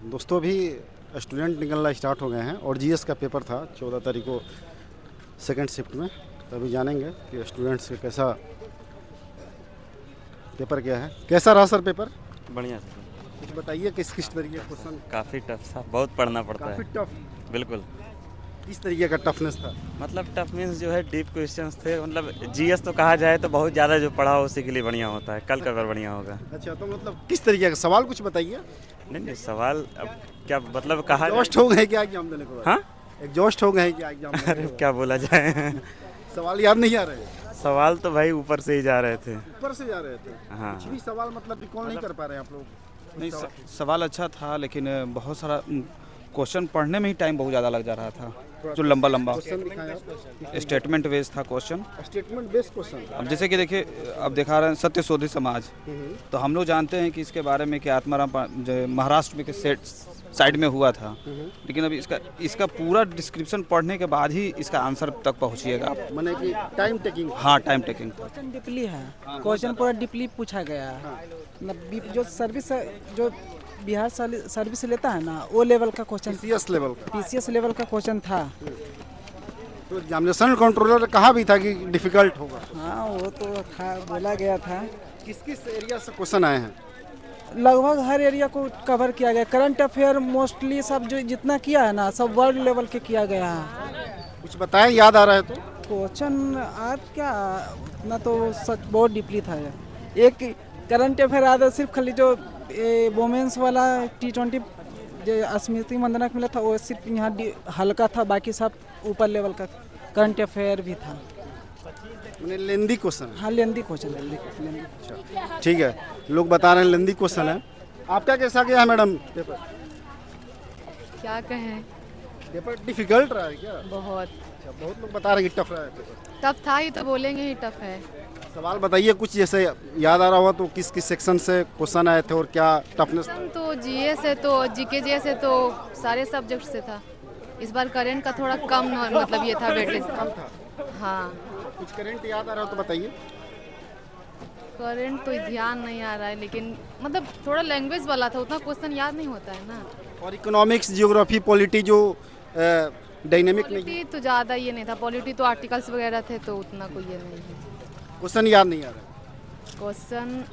दोस्तों अभी स्टूडेंट निकलना स्टार्ट हो गए हैं और जीएस का पेपर था 14 तारीख को सेकंड शिफ्ट में। तो अभी जानेंगे कि स्टूडेंट्स का कैसा पेपर क्या है। कैसा रहा सर पेपर? बढ़िया सर। कुछ बताइए किस किस तरीके का क्वेश्चन? काफ़ी टफ था, बहुत पढ़ना पड़ता काफ़ी है। टफ। बिल्कुल। किस तरीके का टफनेस था? मतलब टफ मीन्स जो है डीप क्वेश्चंस थे। मतलब जीएस तो कहा जाए तो बहुत ज़्यादा जो पढ़ा हो उसी के लिए बढ़िया होता है। कल का पेपर बढ़िया होगा। अच्छा, तो मतलब किस तरीके का सवाल कुछ बताइए। नहीं सवाल अब क्या मतलब कहा एग्जॉस्ट हो गए क्या एग्जाम देने के बाद? हाँ एग्जॉस्ट हो गए क्या एग्जाम देने अरे के बाद? क्या बोला जाए सवाल याद नहीं आ रहे? सवाल तो भाई ऊपर से ही जा रहे थे। ऊपर से जा रहे थे? हाँ। कुछ भी सवाल मतलब रिकॉल नहीं कर पा रहे हैं आप लोग? नहीं सवाल अच्छा था, लेकिन बहुत सारा क्वेश्चन पढ़ने में ही टाइम बहुत ज़्यादा लग जा रहा था, जो लंबा लंबा क्वेश्चन दिखाएं आप। स्टेटमेंट बेस्ड था क्वेश्चन। Statement based question. अब जैसे कि देखिए, अब दिखा रहे हैं सत्यशोधी समाज, तो हम लोग जानते हैं कि इसके बारे में कि आत्माराम जो महाराष्ट्र में के साइड में हुआ था, लेकिन अभी इसका पूरा डिस्क्रिप्शन पढ़ने के बाद ही इसका आंसर तक पहुँचिएगा आप। माने कि टाइम टेकिंग। हाँ, टाइम टेकिंग। क्वेश्चन डीपली है, क्वेश्चन पूरा डीपली पूछा गया है। मतलब जो सर्विस जो बिहार सर्विस लेता है ना, वो लेवल का क्वेश्चन, सीएस लेवल का। पीसीएस लेवल का क्वेश्चन था। तो एग्जामिनेशन कंट्रोलर कहा भी था कि डिफिकल्ट होगा। हाँ, वो तो था, बोला गया था। किस किस एरिया से क्वेश्चन आए हैं? लगभग हर एरिया को कवर किया गया। करंट अफेयर मोस्टली सब जो जितना किया है ना, सब वर्ल्ड लेवल के किया गया है। कुछ बताएं, याद आ रहा है तो। क्वेश्चन आज क्या उतना तो सच बहुत डीपली था। एक करंट अफेयर आधा सिर्फ खाली जो वोमेंस वाला T20 जो स्मृति मंदाना को मिला था, वो सिर्फ यहाँ हल्का था, बाकी सब ऊपर लेवल का करंट अफेयर भी था। मैंने लेंदी क्वेश्चन। हाँ, लेंदी क्वेश्चन, लेंदी। ठीक है, लोग बता रहे हैं लेंदी क्वेश्चन है। आपका कैसा गया मैडम पेपर? क्या कहें, पेपर डिफिकल्ट रहा है क्या? बहुत अच्छा, बहुत लोग बता रहे हैं कि टफ रहा है पेपर। टफ था ही तो बोलेंगे ही टफ है। सवाल बताइए कुछ, जैसे याद आ रहा हुआ तो किस किस सेक्शन से क्वेश्चन आए थे और क्या टफनेस था? तो जीएस है तो जीके जीएस है तो सारे सब्जेक्ट से था। इस बार करंट का थोड़ा कम मतलब ये था वेटेज। कम था। हाँ, कुछ करंट याद आ रहा हो तो बताइए। करंट तो ध्यान नहीं आ रहा है, लेकिन मतलब थोड़ा लैंग्वेज वाला था, उतना क्वेश्चन याद नहीं होता है ना। और इकोनॉमिक्स, जियोग्राफी, पॉलिटी जो डायनेमिक नहीं, पॉलिटी तो ज़्यादा ये नहीं था। पॉलिटी तो आर्टिकल्स वगैरह थे, तो उतना कोई ये नहीं है। क्वेश्चन याद नहीं आ रहा। क्वेश्चन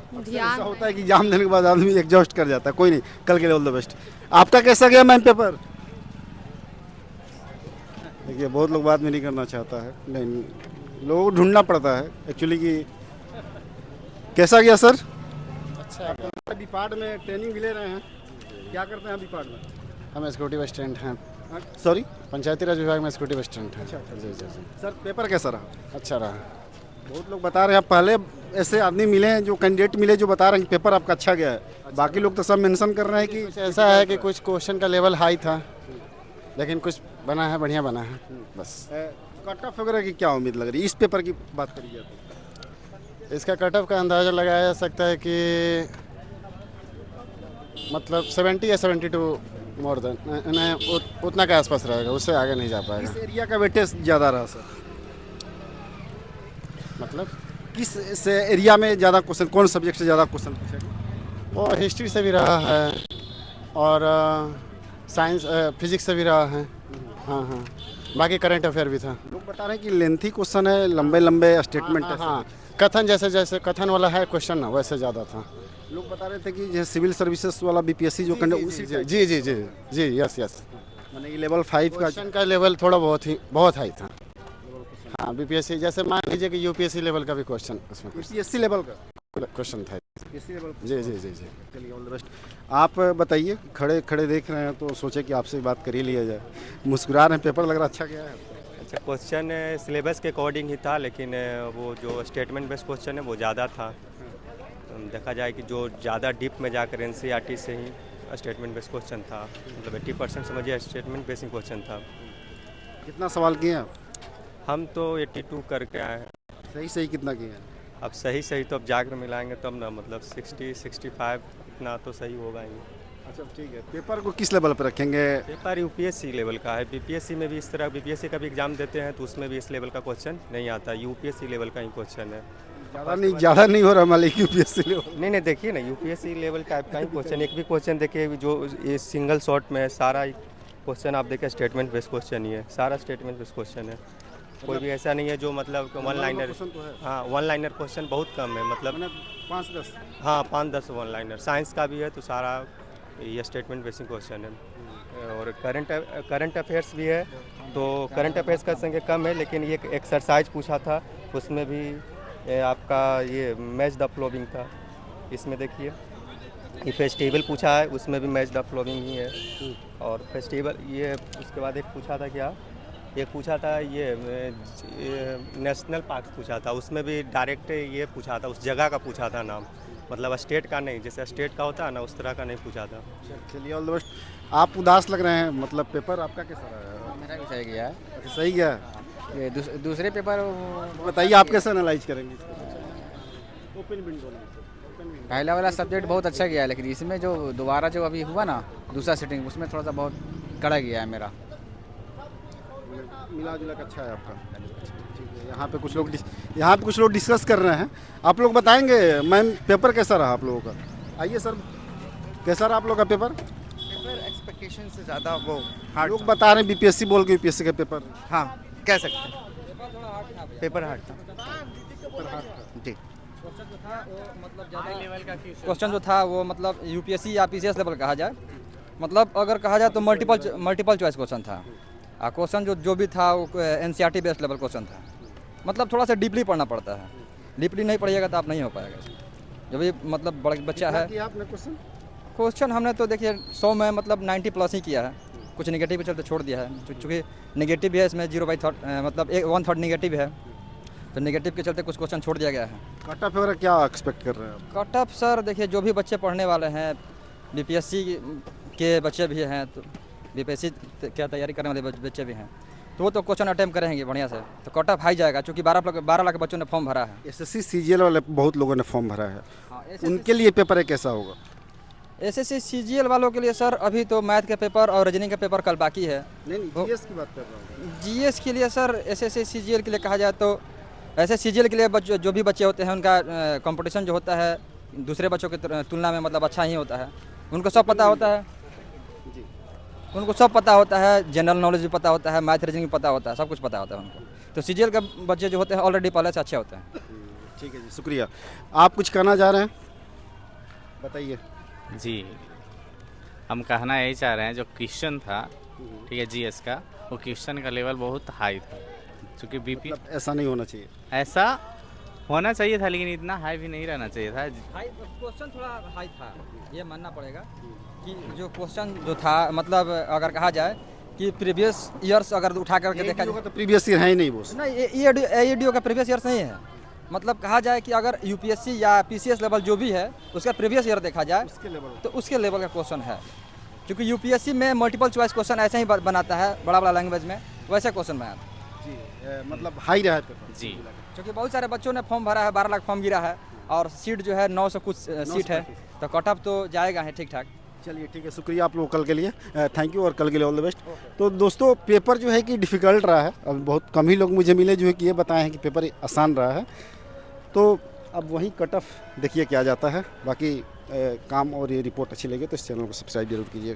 ऐसा ध्यान होता है कि एग्जाम देने के बाद आदमी एग्जॉस्ट कर जाता है। कोई नहीं, कल के लिए ऑल द बेस्ट। आपका कैसा गया मैम पेपर? देखिए, बहुत लोग बात में नहीं करना चाहता है, नहीं लोगों को ढूंढना पड़ता है एक्चुअली कि कैसा गया सर? अच्छा, बिपाड में ट्रेनिंग भी ले रहे हैं, क्या करते हैं बिपाड में? हम सिक्योरिटी असिस्टेंट हैं। सॉरी, पंचायती राज विभाग में सिक्योरिटी असिस्टेंट हैं। अच्छा, जी जी जी। सर पेपर कैसा रहा? अच्छा रहा। बहुत लोग बता रहे हैं, पहले ऐसे आदमी मिले हैं जो कैंडिडेट मिले जो बता रहे हैं कि पेपर आपका अच्छा गया है। बाकी लोग तो सब मेंशन कर रहे हैं कि कुछ ऐसा है कि कुछ क्वेश्चन का लेवल हाई था, लेकिन कुछ बना है, बढ़िया बना है बस। कट ऑफ वगैरह की क्या उम्मीद लग रही है इस पेपर की बात करी जाए तो? इसका कट ऑफ का अंदाज़ा लगाया जा सकता है कि मतलब 70 या 72 मोर देन उतना के आसपास रहेगा, उससे आगे नहीं जा पाएगा। किस एरिया का वेटेज ज़्यादा रहा सर? मतलब किस से एरिया में ज़्यादा क्वेश्चन, कौन सब्जेक्ट से ज़्यादा क्वेश्चन पूछेगा? वो हिस्ट्री से भी रहा है और साइंस फिजिक्स से भी रहा है। हाँ हाँ, बाकी करंट अफेयर भी था। लोग बता रहे हैं कि लेंथी क्वेश्चन है, लंबे लंबे स्टेटमेंट है। हाँ, कथन जैसे जैसे कथन वाला है क्वेश्चन ना, वैसे ज़्यादा था। लोग बता रहे थे कि जैसे सिविल सर्विसेज वाला बीपीएससी जो जी जी जी जी जी, यस यस। मैंने कि लेवल 5 का क्वेश्चन का लेवल थोड़ा बहुत हाई था। हाँ, बीपीएससी जैसे मान लीजिए कि यूपीएससी लेवल का भी क्वेश्चन उसमें बीपीएससी लेवल का क्वेश्चन था। BPSC level. जी जी जी जी। चलिए, ऑल द बेस्ट। आप बताइए, खड़े खड़े देख रहे हैं तो सोचे कि आपसे बात कर ही लिया जाए। मुस्कुरा रहे हैं, पेपर लग रहा अच्छा गया है। अच्छा, क्वेश्चन सिलेबस के अकॉर्डिंग ही था, लेकिन वो जो स्टेटमेंट बेस्ड क्वेश्चन है वो ज़्यादा था। देखा जाए कि जो ज़्यादा डीप में जाकर एनसीईआरटी से ही स्टेटमेंट बेस्ड क्वेश्चन था, मतलब 80% समझिए स्टेटमेंट बेस्ड क्वेश्चन था। कितना सवाल किए हैं आप? हम तो 82 करके आए हैं। सही सही कितना किए हैं? अब सही तो अब जाकर मिलाएंगे तब ना, मतलब 60-65 इतना तो सही होगा ही। अच्छा, ठीक है। पेपर को किस लेवल पर रखेंगे? पेपर यूपीएससी लेवल का है। बीपीएससी में भी इस तरह बीपीएससी का भी एग्ज़ाम देते हैं तो उसमें भी इस लेवल का क्वेश्चन नहीं आता, यूपीएससी लेवल का ही क्वेश्चन है। ज़्यादा नहीं हो रहा मालिक यूपीएससी लेवल। नहीं देखिए ना, यूपीएससी लेवल टाइप का ही क्वेश्चन, एक भी क्वेश्चन देखिए जो ये सिंगल शॉट में है, सारा क्वेश्चन आप देखिए स्टेटमेंट बेस्ड क्वेश्चन ही है, सारा स्टेटमेंट बेस्ड क्वेश्चन है। कोई भी ऐसा नहीं है जो मतलब वन लाइनर, हाँ वन लाइनर क्वेश्चन बहुत कम है, मतलब 5-10। हाँ 5-10 वन लाइनर। साइंस का भी है तो सारा ये स्टेटमेंट बेसिक क्वेश्चन है। और करंट अफेयर्स भी है, तो करंट अफेयर्स का संख्या कम है, लेकिन ये एक्सरसाइज पूछा था उसमें भी आपका ये मैच द फ्लोविंग था। इसमें देखिए ये फेस्टिवल पूछा है, उसमें भी मैच द फ्लोविंग ही है। और फेस्टिवल ये उसके बाद एक पूछा था क्या, एक पूछा था ये नेशनल पार्क पूछा था, उसमें भी डायरेक्ट ये पूछा था, उस जगह का पूछा था नाम, मतलब स्टेट का नहीं, जैसे स्टेट का होता है ना उस तरह का नहीं पूछा था। चलिए ऑल द बेस्ट। आप उदास लग रहे हैं, मतलब पेपर आपका कैसा रहा है? मेरा भी सही गया है। अच्छा, सही गया है। ये दूसरे पेपर बताइए आप कैसे एनालाइज करेंगे? Open window. पहला वाला सब्जेक्ट बहुत अच्छा गया है, लेकिन इसमें जो दोबारा जो अभी हुआ ना दूसरा सेटिंग, उसमें थोड़ा सा बहुत कड़ा गया है मेरा। मिला जुला के अच्छा है आपका। ठीक है, यहाँ पे कुछ लोग डिस्कस कर रहे हैं। आप लोग बताएंगे मैम पेपर कैसा रहा आप लोगों का? आइए सर, कैसा रहा आप लोगों का पेपर? पेपर एक्सपेक्टेशन से ज़्यादा वो हार्ड। लोग बता रहे हैं बीपीएससी बोल के यूपीएससी का पेपर। हाँ कह सकते हैं, पेपर हार्ड था जी। क्वेश्चन जो था वो मतलब यूपीएससी या पीसीएस लेवल कहा जाए, मतलब अगर कहा जाए तो मल्टीपल चॉइस क्वेश्चन था। क्वेश्चन जो भी था वो एनसीईआरटी बेस्ड लेवल क्वेश्चन था, मतलब थोड़ा सा डीपली पढ़ना पड़ता है। डीपली नहीं पढ़िएगा तो आप नहीं हो पाएगा। जो भी मतलब बड़ा बच्चा है, क्वेश्चन हमने तो देखिए 100 में मतलब 90+ ही किया है, कुछ नेगेटिव के चलते छोड़ दिया है, चूँकि नेगेटिव भी है इसमें 0/3 मतलब 1/3 नेगेटिव है, तो नेगेटिव के चलते कुछ क्वेश्चन छोड़ दिया गया है। कट ऑफ वगैरह क्या एक्सपेक्ट कर रहे हैं आप? कट ऑफ सर देखिए जो भी बच्चे पढ़ने वाले हैं, बीपीएससी के बच्चे भी हैं, तो बीपीएससी क्या तैयारी करने वाले बच्चे भी हैं, तो वो तो क्वेश्चन अटेम्प्ट करेंगे बढ़िया से, तो कट ऑफ हाई जाएगा, क्योंकि 12 लाख बच्चों ने फॉर्म भरा है। एसएससी सीजीएल वाले बहुत लोगों ने फॉर्म भरा है, उनके लिए पेपर कैसा होगा? एसएससी सीजीएल वालों के लिए सर अभी तो मैथ का पेपर और रीजनिंग का पेपर कल बाकी है। नहीं जीएस की बात कर रहा हूँ। जीएस के लिए सर एसएससी सीजीएल के लिए कहा जाए तो ऐसे सीजीएल के लिए जो भी बच्चे होते हैं उनका कंपटीशन जो होता है दूसरे बच्चों की तुलना में मतलब अच्छा ही होता है। उनको सब पता होता है, जनरल नॉलेज भी पता होता है, मैथ रीजनिंग भी पता होता है, सब कुछ पता होता है उनको। तो सीजीएल के बच्चे जो होते हैं ऑलरेडी पहले से अच्छे होते हैं। ठीक है जी, शुक्रिया। आप कुछ कहना चाह रहे हैं, बताइए। जी, हम कहना यही चाह रहे हैं, जो क्वेश्चन था ठीक है जीएस का, वो क्वेश्चन का लेवल बहुत हाई था, क्योंकि बीपी मतलब ऐसा नहीं होना चाहिए। ऐसा होना चाहिए था, लेकिन इतना हाई भी नहीं रहना चाहिए था। क्वेश्चन थोड़ा हाई था, ये मानना पड़ेगा कि जो क्वेश्चन जो था, मतलब अगर कहा जाए कि प्रीवियस ईयर्स अगर उठा करके देखा जाए तो प्रीवियस ईयर है ही नहीं वो। नहीं, एईडीओ का प्रीवियस ईयर्स नहीं है। मतलब कहा जाए कि अगर यूपीएससी या पीसीएस लेवल जो भी है उसका प्रीवियस ईयर देखा जाए तो उसके लेवल का क्वेश्चन है, क्योंकि यूपीएससी में मल्टीपल चॉइस क्वेश्चन ऐसे ही बनाता है, बड़ा लैंग्वेज में वैसे क्वेश्चन बनाता है जी। मतलब हाई रहा है पेपर जी, क्योंकि बहुत सारे बच्चों ने फॉर्म भरा है, 12 लाख फॉर्म गिरा है, और सीट जो है 900 कुछ सीट है, तो कट ऑफ तो जाएगा है ठीक ठाक। चलिए ठीक है, शुक्रिया आप लोग कल के लिए, थैंक यू, और कल के लिए ऑल द बेस्ट। तो दोस्तों पेपर जो है कि डिफ़िकल्ट रहा है, अब बहुत कम ही लोग मुझे मिले जो है कि ये बताए हैं कि पेपर आसान रहा है। तो अब वही कट ऑफ देखिए क्या जाता है। बाकी काम और ये रिपोर्ट अच्छी लगी तो इस चैनल को सब्सक्राइब जरूर कीजिएगा।